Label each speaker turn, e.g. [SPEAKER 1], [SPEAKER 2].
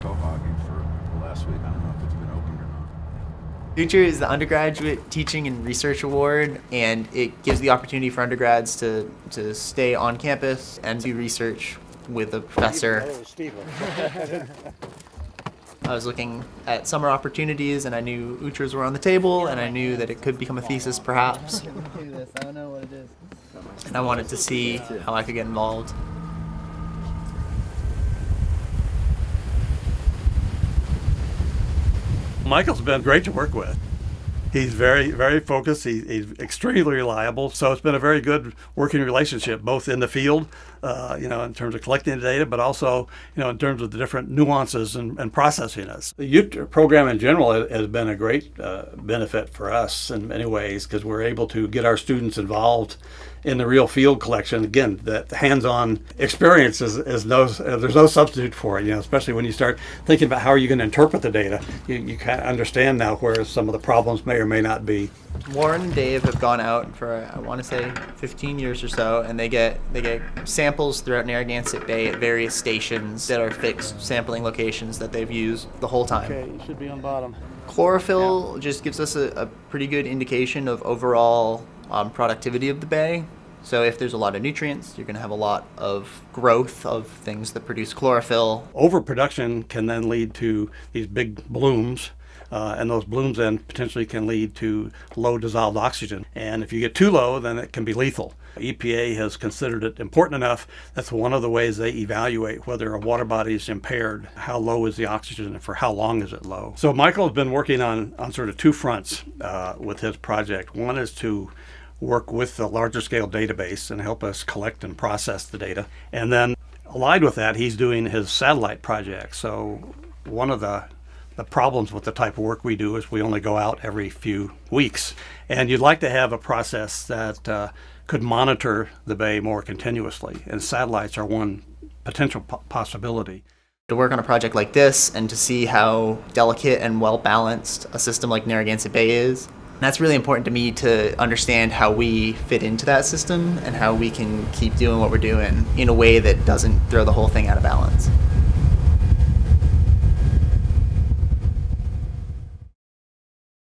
[SPEAKER 1] cohogging for the last week. I don't know if it's been opened or not.
[SPEAKER 2] UTRA is the Undergraduate Teaching and Research Award, and it gives the opportunity for undergrads to stay on campus and do research with a professor. I was looking at summer opportunities, and I knew UTRAs were on the table, and I knew that it could become a thesis perhaps.
[SPEAKER 3] I don't know what it is.
[SPEAKER 2] And I wanted to see how I could get involved.
[SPEAKER 4] Michael's been great to work with. He's very, very focused. He's extremely reliable. So it's been a very good working relationship, both in the field, in terms of collecting the data, but also, in terms of the different nuances and processing it. The UTRA program in general has been a great benefit for us in many ways because we're able to get our students involved in the real field collection. Again, the hands-on experience there's no substitute for it, especially when you start thinking about how are you going to interpret the data. You kind of understand now where some of the problems may or may not be.
[SPEAKER 2] Warren and Dave have gone out for, I want to say, 15 years or so, and they get samples throughout Narragansett Bay at various stations that are fixed sampling locations that they've used the whole time.
[SPEAKER 5] Okay, you should be on bottom.
[SPEAKER 2] Chlorophyll just gives us a pretty good indication of overall productivity of the bay. So if there's a lot of nutrients, you're going to have a lot of growth of things that produce chlorophyll.
[SPEAKER 4] Overproduction can then lead to these big blooms, and those blooms then potentially can lead to low dissolved oxygen. And if you get too low, then it can be lethal. EPA has considered it important enough. That's one of the ways they evaluate whether a water body is impaired. How low is the oxygen and for how long is it low? So Michael has been working on sort of two fronts with his project. One is to work with the larger scale database and help us collect and process the data. And then allied with that, he's doing his satellite project. So one of the problems with the type of work we do is we only go out every few weeks. And you'd like to have a process that could monitor the bay more continuously. And satellites are one potential possibility.
[SPEAKER 2] To work on a project like this and to see how delicate and well-balanced a system like Narragansett Bay is, that's really important to me to understand how we fit into that system and how we can keep doing what we're doing in a way that doesn't throw the whole thing out of balance.